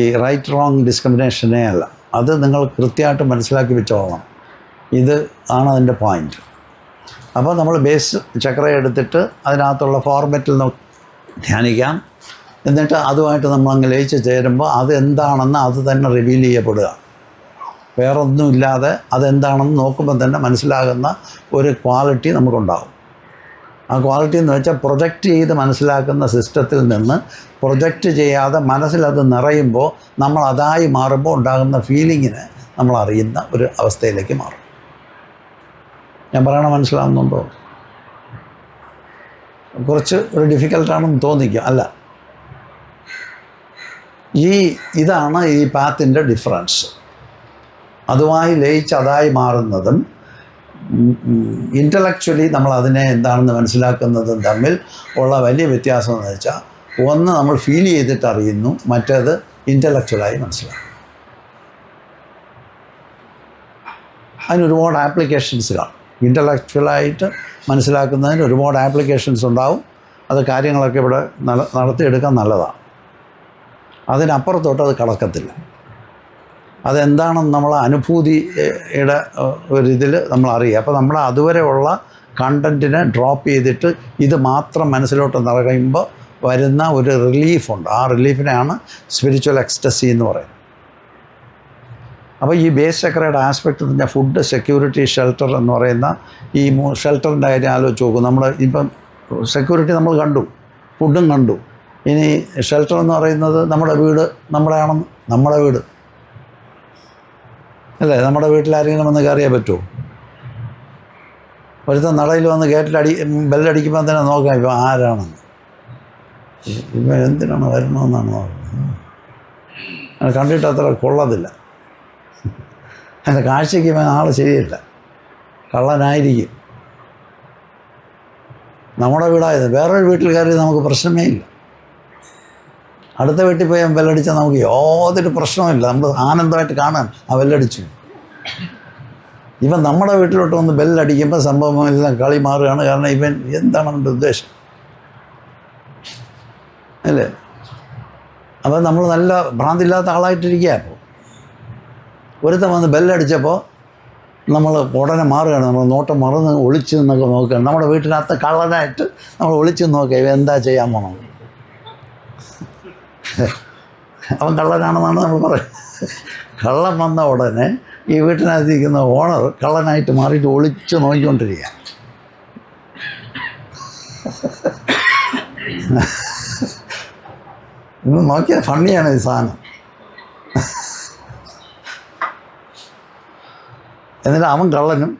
ഈ right wrong ഡിസ്ക്രിമിനേഷനേ അല്ല, അത് നിങ്ങൾ കൃത്യമായിട്ട് മനസ്സിലാക്കി വെച്ചോളണം. ഇത് ആണ് അതിൻ്റെ പോയിൻറ്റ്. അപ്പോൾ നമ്മൾ ബേസ് ചക്ര എടുത്തിട്ട് അതിനകത്തുള്ള ഫോർമാറ്റിൽ ധ്യാനിക്കാം. എന്നിട്ട് അതുമായിട്ട് നമ്മളങ്ങ് ലയിച്ച് ചേരുമ്പോൾ അതെന്താണെന്ന് അത് തന്നെ റിവീൽ ചെയ്യപ്പെടുക. വേറൊന്നുമില്ലാതെ അതെന്താണെന്ന് നോക്കുമ്പോൾ തന്നെ മനസ്സിലാകുന്ന ഒരു ക്വാളിറ്റി നമുക്കുണ്ടാകും. ആ ക്വാളിറ്റി എന്ന് വെച്ചാൽ പ്രൊജക്റ്റ് ചെയ്ത് മനസ്സിലാക്കുന്ന സിസ്റ്റത്തിൽ നിന്ന് പ്രൊജക്റ്റ് ചെയ്യാതെ മനസ്സിലത് നിറയുമ്പോൾ നമ്മൾ അതായി മാറുമ്പോൾ ഉണ്ടാകുന്ന ഫീലിങ്ങിന് നമ്മൾ അറിയുന്ന ഒരു അവസ്ഥയിലേക്ക് മാറും. ഞാൻ പറയണ മനസ്സിലാകുന്നുണ്ടോ? കുറച്ച് ഒരു ഡിഫിക്കൽട്ടാണെന്ന് തോന്നിക്കും. അല്ല, ഇതാണ് ഈ പാത്തിൻ്റെ ഡിഫറൻസ്. അതുമായി ലയിച്ച് അതായി മാറുന്നതും ഇൻ്റലക്ച്വലി നമ്മൾ അതിനെ എന്താണെന്ന് മനസ്സിലാക്കുന്നതും തമ്മിൽ ഉള്ള വലിയ വ്യത്യാസം എന്ന് വെച്ചാൽ, ഒന്ന് നമ്മൾ ഫീൽ ചെയ്തിട്ട് അറിയുന്നു, മറ്റേത് ഇൻ്റലക്ച്വലായി മനസ്സിലാക്കും. അതിനൊരുപാട് ആപ്ലിക്കേഷൻസ് കാണും. ഇൻ്റലക്ച്വലായിട്ട് മനസ്സിലാക്കുന്നതിന് ഒരുപാട് ആപ്ലിക്കേഷൻസ് ഉണ്ടാവും. അത് കാര്യങ്ങളൊക്കെ ഇവിടെ നടത്തിയെടുക്കാൻ നല്ലതാണ്. അതിനപ്പുറത്തോട്ട് അത് കടക്കത്തില്ല. അതെന്താണെന്ന് നമ്മൾ അനുഭൂതിയുടെ ഒരിതിൽ നമ്മൾ അറിയുക. അപ്പോൾ നമ്മൾ അതുവരെ ഉള്ള കണ്ടൻറ്റിനെ ഡ്രോപ്പ് ചെയ്തിട്ട് ഇത് മാത്രം മനസ്സിലോട്ട് നിറയുമ്പോൾ വരുന്ന ഒരു റിലീഫുണ്ട്. ആ റിലീഫിനെയാണ് സ്പിരിച്വൽ എക്സ്റ്റസി എന്ന് പറയുന്നത്. അപ്പോൾ ഈ ബേസ് ചക്രയുടെ ആസ്പെക്റ്റ് എന്ന് പറഞ്ഞാൽ ഫുഡ്, സെക്യൂരിറ്റി, ഷെൽട്ടർ എന്ന് പറയുന്ന ഈ ഷെൽട്ടറിൻ്റെ കാര്യം ആലോചിച്ച് നോക്കും. നമ്മൾ ഇപ്പം സെക്യൂരിറ്റി നമ്മൾ കണ്ടു, ഫുഡും കണ്ടു. ഇനി ഷെൽട്ടർ എന്ന് പറയുന്നത് നമ്മുടെ വീട്, നമ്മുടെ വീട് അല്ലേ? നമ്മുടെ വീട്ടിലാരെങ്കിലും വന്ന് കയറിയാൽ പറ്റുമോ? ഒരുത്ത നടയിൽ വന്ന് ബെല്ലടിക്കുമ്പോൾ തന്നെ നോക്കാം ഇപ്പം ആരാണെന്ന്, ഇപ്പം എന്തിനാണ് വരണമെന്നാണ് നോക്കുന്നത്. അത് കണ്ടിട്ട് അത്ര കൊള്ളത്തില്ല. അതിൻ്റെ കാഴ്ചയ്ക്ക് ആൾ ശരിയല്ല, കള്ളനായിരിക്കും. നമ്മുടെ വീടായത് വേറൊരു വീട്ടിൽ കയറി നമുക്ക് പ്രശ്നമേ ഇല്ല. അടുത്ത വീട്ടിൽ പോയി ബെല്ലടിച്ചാൽ നമുക്ക് യാതൊരു പ്രശ്നമില്ല. നമ്മൾ ആനന്ദമായിട്ട് കാണാൻ ആ ബെല്ലടിച്ചു. ഇവൻ നമ്മുടെ വീട്ടിലോട്ട് വന്ന് ബെല്ലടിക്കുമ്പോൾ സംഭവം എല്ലാം കളി മാറുകയാണ്. കാരണം ഇവൻ എന്താണ് അവൻ്റെ ഉദ്ദേശം അല്ലേ? അപ്പം നമ്മൾ നല്ല ഭ്രാന്തില്ലാത്ത ആളായിട്ടിരിക്കുക. അപ്പോൾ ഒരുത്തം വന്ന് ബെല്ലടിച്ചപ്പോൾ നമ്മൾ ഉടനെ മാറുകയാണ്. നമ്മൾ നോട്ടം മറന്ന് ഒളിച്ച് നിന്നൊക്കെ നോക്കുകയാണ്. നമ്മുടെ വീട്ടിനകത്ത് കള്ളനായിട്ട് നമ്മൾ ഒളിച്ച് നോക്കുക, ഇവ എന്താ ചെയ്യാൻ പോകണം. അവൻ കള്ളനാണെന്നാണ് നമ്മൾ പറയുന്നത്. കള്ളൻ വന്ന ഉടനെ ഈ വീട്ടിനകത്തിരിക്കുന്ന ഓണർ കള്ളനായിട്ട് മാറിയിട്ട് ഒളിച്ച് നോക്കിക്കൊണ്ടിരിക്കുക. ഇന്ന് നോക്കിയാൽ ഫണ്ണിയാണ് ഈ സാധനം. എന്നിട്ട് അവൻ കള്ളനും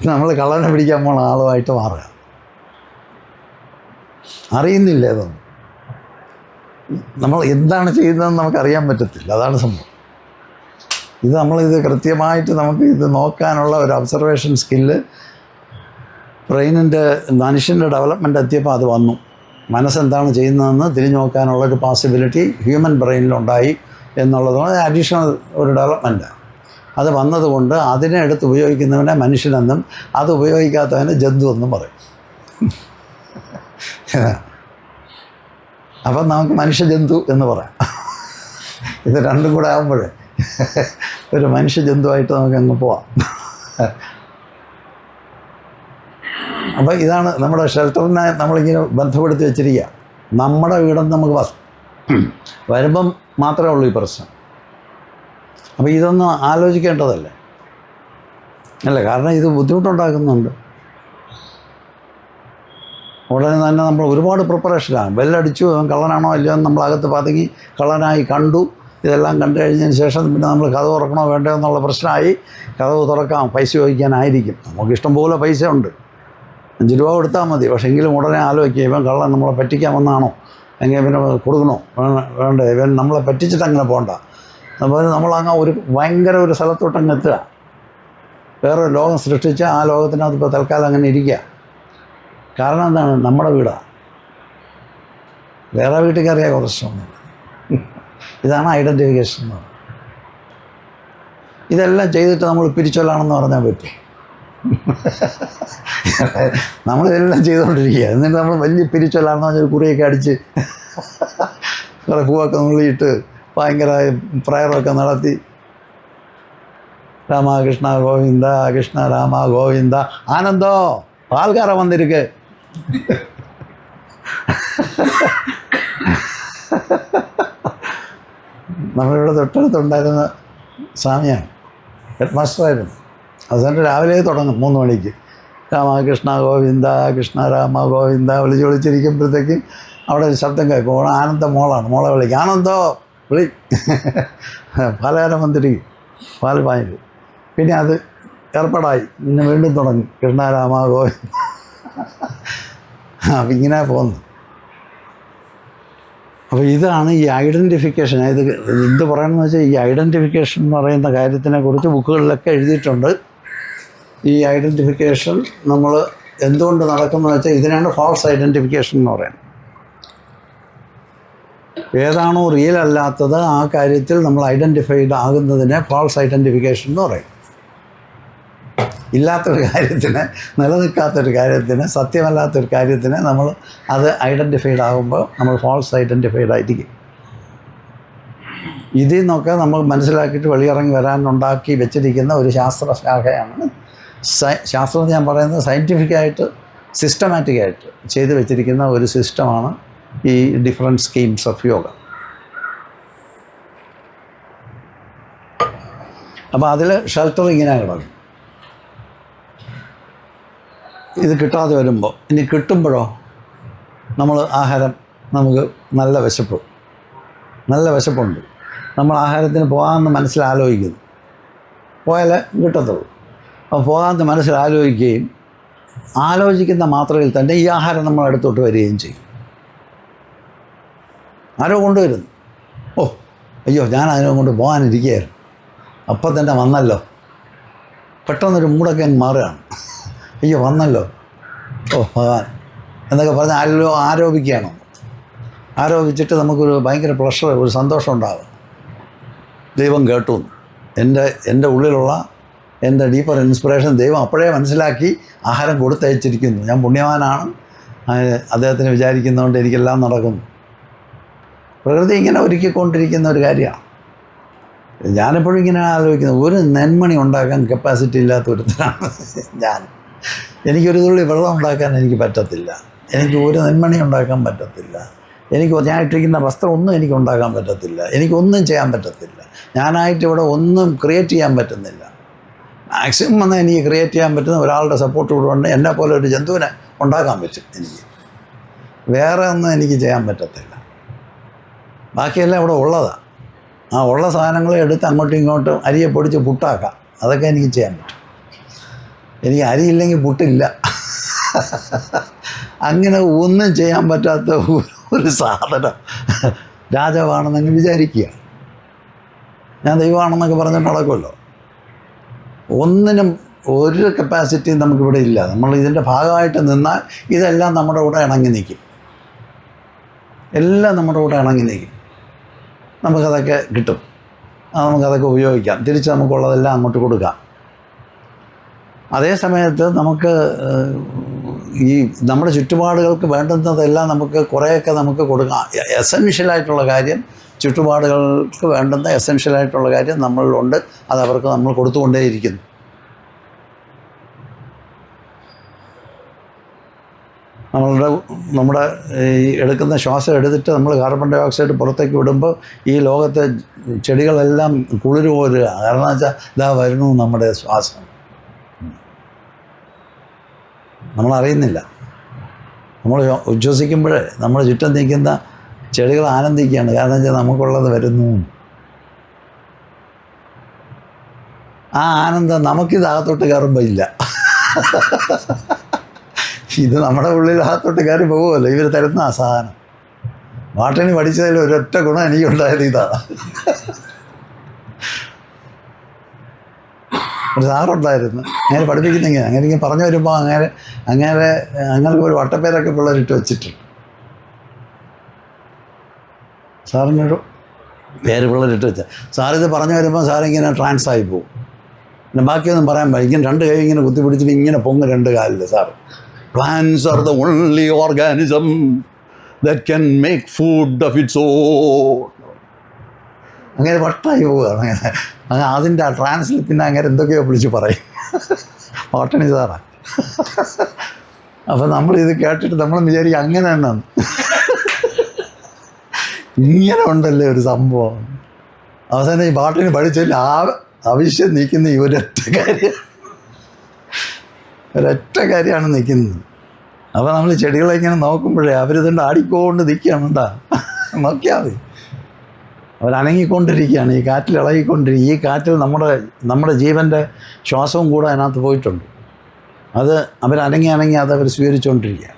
നമ്മൾ കള്ളനെ പിടിക്കാൻ പോണ ആളുമായിട്ട് മാറുക. അറിയുന്നില്ല അതൊന്നും. നമ്മൾ എന്താണ് ചെയ്യുന്നതെന്ന് നമുക്കറിയാൻ പറ്റത്തില്ല. അതാണ് സംഭവം. നമ്മളിത് കൃത്യമായിട്ട് നമുക്ക് ഇത് നോക്കാനുള്ള ഒരു ഒബ്സർവേഷൻ സ്കില്ല് ബ്രെയിനിൻ്റെ മനുഷ്യൻ്റെ ഡെവലപ്മെൻറ്റ് എത്തിയപ്പോൾ അത് വന്നു. മനസ്സെന്താണ് ചെയ്യുന്നതെന്ന് തിരിഞ്ഞു നോക്കാനുള്ളൊരു പോസിബിലിറ്റി ഹ്യൂമൻ ബ്രെയിനിലുണ്ടായി എന്നുള്ളതാണ് അഡീഷണൽ ഒരു ഡെവലപ്മെൻറ്റാണ്. അത് വന്നതുകൊണ്ട് അതിനെ എടുത്ത് ഉപയോഗിക്കുന്നവനെ മനുഷ്യനെന്നും അത് ഉപയോഗിക്കാത്തവനെ ജന്തു എന്നും പറയും. അപ്പം നമുക്ക് മനുഷ്യജന്തു എന്ന് പറയാം. ഇത് രണ്ടും കൂടെ ആകുമ്പോഴേ ഒരു മനുഷ്യജന്തുവായിട്ട് നമുക്ക് അങ്ങ് പോവാം. അപ്പോൾ ഇതാണ് നമ്മുടെ ഷെൽട്ടറിനെ നമ്മളിങ്ങനെ ബന്ധപ്പെടുത്തി വെച്ചിരിക്കുക. നമ്മുടെ വീടെന്ന് നമുക്ക് വരുമ്പം മാത്രമേ ഉള്ളൂ ഈ പ്രശ്നം. അപ്പോൾ ഇതൊന്ന് ആലോചിക്കേണ്ടതല്ലേ അല്ലേ? കാരണം ഇത് ബുദ്ധിമുട്ടുണ്ടാക്കുന്നുണ്ട്. ഉടനെ തന്നെ നമ്മൾ ഒരുപാട് പ്രിപ്പറേഷനാണ്. ബെല്ലടിച്ചു, കള്ളനാണോ അല്ലയോ എന്ന് നമ്മളകത്ത് പതുങ്ങി കള്ളനായി കണ്ടു. ഇതെല്ലാം കണ്ടു കഴിഞ്ഞതിന് ശേഷം പിന്നെ നമ്മൾ കഥ തുറക്കണോ വേണ്ടോ എന്നുള്ള പ്രശ്നമായി. കഥവ് തുറക്കാം, പൈസ ചോദിക്കാനായിരിക്കും. നമുക്ക് ഇഷ്ടംപോലെ പൈസ ഉണ്ട്, 5 രൂപ കൊടുത്താൽ മതി. പക്ഷേ എങ്കിലും ഉടനെ ആലോചിക്കുക, ഇവൻ കള്ളൻ നമ്മളെ പറ്റിക്കാൻ വന്നാണോ, എങ്കിൽ പിന്നെ കൊടുക്കണോ വേണ്ട, ഇവൻ നമ്മളെ പറ്റിച്ചിട്ട് അങ്ങനെ പോകണ്ട. അപ്പോൾ നമ്മളങ്ങ് ഒരു ഭയങ്കര ഒരു സ്ഥലത്തോട്ടങ്ങ് എത്തുക. വേറൊരു ലോകം സൃഷ്ടിച്ച് ആ ലോകത്തിനകത്ത് ഇപ്പോൾ തൽക്കാലം അങ്ങനെ ഇരിക്കുക. കാരണം എന്താണ്? നമ്മുടെ വീടാണ്. വേറെ വീട്ടിൽ കയറിയാൽ പ്രശ്നമൊന്നുമില്ല. ഇതാണ് ഐഡൻറ്റിഫിക്കേഷൻ എന്ന് പറയുന്നത്. ഇതെല്ലാം ചെയ്തിട്ട് നമ്മൾ പിരിച്ചൊല്ലാണെന്ന് പറഞ്ഞാൽ പറ്റും. നമ്മളിതെല്ലാം ചെയ്തുകൊണ്ടിരിക്കുക. എന്നിട്ട് നമ്മൾ വലിയ പിരിച്ചൊല്ലാണെന്ന് പറഞ്ഞൊരു കുറിയൊക്കെ അടിച്ച് കുറേ പൂവൊക്കെ നുള്ളിയിട്ട് ഭയങ്കര പ്രയറൊക്കെ നടത്തി രാമകൃഷ്ണ ഗോവിന്ദ കൃഷ്ണ രാമ ഗോവിന്ദ ആനന്ദോ പാൽക്കാര വന്നിരിക്ക്. നമ്മളിവിടെ തൊട്ടടുത്തുണ്ടായിരുന്ന സ്വാമിയാണ്, ഹെഡ് മാസ്റ്ററായിരുന്നു. അവസാനം രാവിലെ തുടങ്ങും 3 മണിക്ക് രാമകൃഷ്ണ ഗോവിന്ദ കൃഷ്ണ രാമ ഗോവിന്ദ വിളിച്ചിരിക്കുമ്പോഴത്തേക്കും അവിടെ ഒരു ശബ്ദം കേൾക്കും. ആനന്ദ മോളാണ്, മോളെ വിളിക്കും, ആനന്ദോ വിളി. പാലകാരം വന്നിരിക്കും, പാൽ പാഞ്ഞിട്ട് പിന്നെ അത് ഏർപ്പാടായി. പിന്നെ വീണ്ടും തുടങ്ങി കൃഷ്ണ രാമ ഗോവിന്ദ. അപ്പം ഇങ്ങനെ പോകുന്നു. അപ്പോൾ ഇതാണ് ഈ ഐഡൻറ്റിഫിക്കേഷൻ. ഇത് എന്ത് പറയണമെന്ന് വെച്ചാൽ ഈ ഐഡൻറ്റിഫിക്കേഷൻ എന്ന് പറയുന്ന കാര്യത്തിനെക്കുറിച്ച് ബുക്കുകളിലൊക്കെ എഴുതിയിട്ടുണ്ട്. ഈ ഐഡൻറ്റിഫിക്കേഷൻ നമ്മൾ എന്തുകൊണ്ട് നടക്കുന്നത് വെച്ചാൽ ഇതിനാണ് ഫാൾസ് ഐഡൻറ്റിഫിക്കേഷൻ എന്ന് പറയുന്നത്. ഏതാണോ റിയൽ അല്ലാത്തത് ആ കാര്യത്തിൽ നമ്മൾ ഐഡൻറ്റിഫൈഡ് ആകുന്നതിനെ ഫാൾസ് ഐഡൻറ്റിഫിക്കേഷൻ എന്ന് പറയും. ഇല്ലാത്തൊരു കാര്യത്തിന്, നിലനിൽക്കാത്തൊരു കാര്യത്തിന്, സത്യമല്ലാത്തൊരു കാര്യത്തിന് നമ്മൾ അത് ഐഡൻറ്റിഫൈഡ് ആകുമ്പോൾ നമ്മൾ ഫാൾസ് ഐഡൻറ്റിഫൈഡ് ആയിരിക്കും. ഇതിൽ നിന്നൊക്കെ നമ്മൾ മനസ്സിലാക്കിയിട്ട് വെളിയിറങ്ങി വരാനുണ്ടാക്കി വെച്ചിരിക്കുന്ന ഒരു ശാസ്ത്രശാഖയാണ് ശാസ്ത്രം. ഞാൻ പറയുന്നത് സയൻറ്റിഫിക്കായിട്ട് സിസ്റ്റമാറ്റിക്കായിട്ട് ചെയ്തു വെച്ചിരിക്കുന്ന ഒരു സിസ്റ്റമാണ് ഈ ഡിഫറെൻറ്റ് സ്കീംസ് ഓഫ് യോഗ. അപ്പോൾ അതിൽ ഷെൽട്ടർ ഇങ്ങനെ കിടക്കും. ഇത് കിട്ടാതെ വരുമ്പോൾ, ഇനി കിട്ടുമ്പോഴോ നമ്മൾ ആഹാരം, നമുക്ക് നല്ല വിശപ്പുണ്ട്, നമ്മൾ ആഹാരത്തിന് പോകാമെന്ന് മനസ്സിലാലോചിക്കുന്നു. പോയാലേ കിട്ടത്തുള്ളൂ. അപ്പോൾ പോകാമെന്ന് മനസ്സിലാലോചിക്കുകയും ആലോചിക്കുന്ന മാത്രയിൽ തന്നെ ഈ ആഹാരം നമ്മൾ അടുത്തോട്ട് വരികയും ചെയ്യും. ആരോ കൊണ്ടുവരുന്നു, ഓ അയ്യോ ഞാൻ അതിനെ കൊണ്ട് പോകാനിരിക്കുകയായിരുന്നു, അപ്പം തന്നെ വന്നല്ലോ. പെട്ടെന്നൊരു മൂടൊക്കെ അങ്ങ് മാറുകയാണ്. അയ്യോ വന്നല്ലോ, ഓ ഭഗവാൻ എന്നൊക്കെ പറഞ്ഞ് ആരോപിക്കുകയാണ്. ആരോപിച്ചിട്ട് നമുക്കൊരു ഭയങ്കര പ്ലഷർ, ഒരു സന്തോഷം ഉണ്ടാകും. ദൈവം കേട്ടു, എൻ്റെ ഉള്ളിലുള്ള എൻ്റെ ഡീപ്പർ ഇൻസ്പിറേഷൻ ദൈവം അപ്പോഴേ മനസ്സിലാക്കി ആഹാരം കൊടുത്തയച്ചിരിക്കുന്നു. ഞാൻ പുണ്യവാനാണ്, അദ്ദേഹത്തിന് വിചാരിക്കുന്നതുകൊണ്ട് എനിക്കെല്ലാം നടക്കുന്നു. പ്രകൃതി ഇങ്ങനെ ഒരുക്കിക്കൊണ്ടിരിക്കുന്ന ഒരു കാര്യമാണ്. ഞാനെപ്പോഴും ഇങ്ങനെ ആലോചിക്കുന്നത്, ഒരു നെന്മണി ഉണ്ടാക്കാൻ കപ്പാസിറ്റി ഇല്ലാത്ത ഒരുത്തരാണ് ഞാൻ. എനിക്കൊരു തുള്ളി വെള്ളം ഉണ്ടാക്കാൻ എനിക്ക് പറ്റത്തില്ല, എനിക്ക് ഒരു നെന്മണി ഉണ്ടാക്കാൻ പറ്റത്തില്ല, ഞാൻ ഇട്ടിരിക്കുന്ന വസ്ത്രം ഒന്നും എനിക്ക് ഉണ്ടാക്കാൻ പറ്റത്തില്ല, എനിക്കൊന്നും ചെയ്യാൻ പറ്റത്തില്ല. ഞാനായിട്ട് ഇവിടെ ഒന്നും ക്രിയേറ്റ് ചെയ്യാൻ പറ്റുന്നില്ല. മാക്സിമം വന്നാൽ എനിക്ക് ക്രിയേറ്റ് ചെയ്യാൻ പറ്റുന്ന ഒരാളുടെ സപ്പോർട്ട് കൂടെ ഉണ്ട്. എന്നെ പോലെ ഒരു ജന്തുവിനെ ഉണ്ടാക്കാൻ പറ്റും എനിക്ക്. വേറെ ഒന്നും എനിക്ക് ചെയ്യാൻ പറ്റത്തില്ല. ബാക്കിയെല്ലാം ഇവിടെ ഉള്ളതാണ്. ആ ഉള്ള സാധനങ്ങളെ എടുത്ത് അങ്ങോട്ടും ഇങ്ങോട്ടും അരിയെ പൊടിച്ച് പുട്ടാക്കാം. അതൊക്കെ എനിക്ക് ചെയ്യാൻ പറ്റും. എനിക്ക് അരിയില്ലെങ്കിൽ പുട്ടില്ല. അങ്ങനെ ഒന്നും ചെയ്യാൻ പറ്റാത്ത ഒരു സാധനം രാജാവാണെന്നങ്ങ് വിചാരിക്കുക. ഞാൻ ദൈവമാണെന്നൊക്കെ പറഞ്ഞിട്ട് നടക്കുമല്ലോ. ഒന്നിനും ഒരു കപ്പാസിറ്റിയും നമുക്കിവിടെ ഇല്ല. നമ്മൾ ഇതിൻ്റെ ഭാഗമായിട്ട് നിന്നാൽ ഇതെല്ലാം നമ്മുടെ കൂടെ ഇണങ്ങി നിൽക്കും. എല്ലാം നമ്മുടെ കൂടെ ഇണങ്ങി നിൽക്കും. നമുക്കതൊക്കെ കിട്ടും. നമുക്കതൊക്കെ ഉപയോഗിക്കാം. തിരിച്ച് നമുക്കുള്ളതെല്ലാം അങ്ങോട്ട് കൊടുക്കാം. അതേ സമയത്ത് നമുക്ക് ഈ നമ്മുടെ ചുറ്റുപാടുകൾക്ക് വേണ്ടുന്നതെല്ലാം നമുക്ക് കുറേയൊക്കെ നമുക്ക് കൊടുക്കാം. എസെൻഷ്യലായിട്ടുള്ള കാര്യം, ചുറ്റുപാടുകൾക്ക് വേണ്ടുന്ന എസെൻഷ്യലായിട്ടുള്ള കാര്യം നമ്മളിലുണ്ട്. അത് അവർക്ക് നമ്മൾ കൊടുത്തുകൊണ്ടേയിരിക്കുന്നു. നമ്മുടെ ഈ എടുക്കുന്ന ശ്വാസം എടുത്തിട്ട് നമ്മൾ കാർബൺ ഡൈ ഓക്സൈഡ് പുറത്തേക്ക് വിടുമ്പോൾ ഈ ലോകത്തെ ചെടികളെല്ലാം കുളിര് പോരുക. കാരണം വെച്ചാൽ ഇതാ വരുന്നു നമ്മുടെ ശ്വാസം. നമ്മളറിയുന്നില്ല. നമ്മൾ ഉച്ഛ്വസിക്കുമ്പോൾ നമ്മുടെ ചുറ്റും നിൽക്കുന്ന ചെടികൾ ആനന്ദിക്കുകയാണ്. കാരണം വെച്ചാൽ നമുക്കുള്ളത് വരുന്നു. ആ ആനന്ദം നമുക്കിതകത്തോട്ട് കയറുമ്പോൾ ഇല്ല. ഇത് നമ്മുടെ ഉള്ളിൽ അകത്തോട്ട് കയറി പോകുമല്ലോ ഇവർ തരുന്ന ആ സാധനം. പാട്ടിന് പഠിച്ചതിൽ ഒരൊറ്റ ഗുണം എനിക്കുണ്ടായത് ഇതാണ്. ഒരു സാറുണ്ടായിരുന്നു അങ്ങനെ പഠിപ്പിക്കുന്നെങ്കിൽ അങ്ങനെ പറഞ്ഞു വരുമ്പോൾ അങ്ങനെ ഒരു വട്ടപ്പേരൊക്കെ പിള്ളേരിട്ട് വെച്ചിട്ടുണ്ട്. സാറിനൊരു പേര് പിള്ളേരിട്ട് വെച്ചാൽ സാറിത് പറഞ്ഞു വരുമ്പോൾ സാറിങ്ങനെ ട്രാൻസായി പോകും. പിന്നെ ബാക്കിയൊന്നും പറയാൻ പറ്റില്ല. ഇങ്ങനെ രണ്ട് കൈ ഇങ്ങനെ കുത്തിപ്പിടിച്ചിട്ട് ഇങ്ങനെ പൊങ്ങ് രണ്ട് കാലിൽ. Sir, plants are the only organism that can make food of its own. അങ്ങനെ വട്ടായി പോവുകയാണ്. അങ്ങനെ അതിൻ്റെ ആ ട്രാൻസ്ലേറ്റ് പിന്നെ അങ്ങനെ എന്തൊക്കെയോ വിളിച്ച് പറയും. ഓട്ടണി സാറാ. അപ്പം നമ്മളിത് കേട്ടിട്ട് നമ്മൾ വിചാരിക്കും അങ്ങനെ തന്നെ ഇങ്ങനെ ഉണ്ടല്ലേ ഒരു സംഭവം. അവസാനം ഈ പാട്ടിന് പഠിച്ചതിൽ ആവശ്യം നിൽക്കുന്ന ഈ ഒരൊറ്റ കാര്യമാണ് നിൽക്കുന്നത്. അപ്പോൾ നമ്മൾ ചെടികളെ ഇങ്ങനെ നോക്കുമ്പോഴേ അവരിതുകൊണ്ട് ആടിക്കൊണ്ട് നിൽക്കുകയാണ്. എന്താ നോക്കിയാൽ മതി, അവരനങ്ങിക്കൊണ്ടിരിക്കുകയാണ്, ഈ കാറ്റിൽ ഇളകിക്കൊണ്ടിരിക്കുക. ഈ കാറ്റിൽ നമ്മുടെ ജീവൻ്റെ ശ്വാസവും കൂടെ അതിനകത്ത് പോയിട്ടുണ്ട്. അത് അവരനങ്ങി അത് അവർ സ്വീകരിച്ചുകൊണ്ടിരിക്കുക.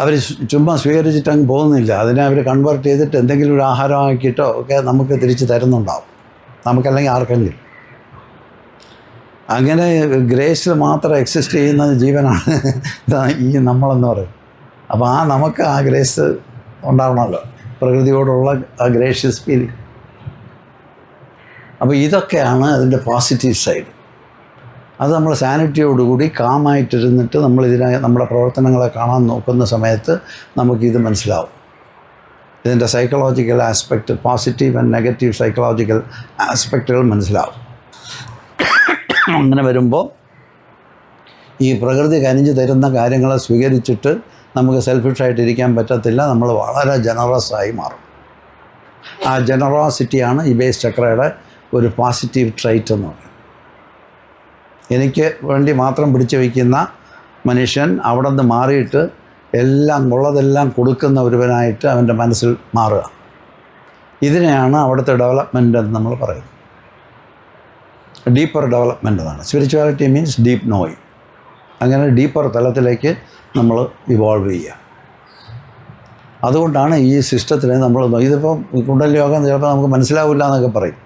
അവർ ചുമ്മാ സ്വീകരിച്ചിട്ടങ്ങ് പോകുന്നില്ല. അതിനെ അവർ കൺവേർട്ട് ചെയ്തിട്ട് എന്തെങ്കിലും ഒരു ആഹാരമാക്കിയിട്ടോ ഒക്കെ നമുക്ക് തിരിച്ച് തരുന്നുണ്ടാവും, നമുക്കല്ലെങ്കിൽ ആർക്കെങ്കിലും. അങ്ങനെ ഗ്രേസിൽ മാത്രം എക്സിസ്റ്റ് ചെയ്യുന്ന ജീവനാണ് ഈ നമ്മളെന്ന് പറയും. അപ്പോൾ നമുക്ക് ആ ഗ്രേസ് ഉണ്ടാവണമല്ലോ, പ്രകൃതിയോടുള്ള ആ ഗ്രേഷ്യസ് ഫീലിംഗ്. അപ്പോൾ ഇതൊക്കെയാണ് അതിൻ്റെ പോസിറ്റീവ് സൈഡ്. അത് നമ്മൾ സാനിറ്റിയോടുകൂടി കാമായിട്ടിരുന്നിട്ട് നമ്മുടെ പ്രവർത്തനങ്ങളെ കാണാൻ നോക്കുന്ന സമയത്ത് നമുക്കിത് മനസ്സിലാവും. ഇതിൻ്റെ psychological aspect, positive and negative psychological ആസ്പെക്റ്റുകൾ മനസ്സിലാവും. അങ്ങനെ വരുമ്പോൾ ഈ പ്രകൃതി കനിഞ്ഞു തരുന്ന കാര്യങ്ങളെ സ്വീകരിച്ചിട്ട് നമുക്ക് സെൽഫിഷായിട്ടിരിക്കാൻ പറ്റത്തില്ല. നമ്മൾ വളരെ ജനറസായി മാറും. ആ ജനറോസിറ്റിയാണ് ഈ ബേസ് ചക്രയുടെ ഒരു പോസിറ്റീവ് ട്രൈറ്റ് എന്ന് പറയുന്നത്. എനിക്ക് വേണ്ടി മാത്രം പിടിച്ചു വയ്ക്കുന്ന മനുഷ്യൻ അവിടെ നിന്ന് മാറിയിട്ട് എല്ലാം ഉള്ളതെല്ലാം കൊടുക്കുന്ന ഒരുവനായിട്ട് അവൻ്റെ മനസ്സിൽ മാറുക. ഇതിനെയാണ് അവിടുത്തെ ഡെവലപ്മെൻ്റ് എന്ന് നമ്മൾ പറയുന്നത്. ഡീപ്പർ ഡെവലപ്മെൻ്റ് എന്നാണ്. Spirituality means deep knowing. അങ്ങനെ ഡീപ്പർ തലത്തിലേക്ക് നമ്മൾ ഇവോൾവ് ചെയ്യുക. അതുകൊണ്ടാണ് ഈ സിസ്റ്റത്തിനെ നമ്മൾ ഇതിപ്പം കുണ്ടലിനി യോഗം ചിലപ്പോൾ നമുക്ക് മനസ്സിലാവില്ല എന്നൊക്കെ പറയും.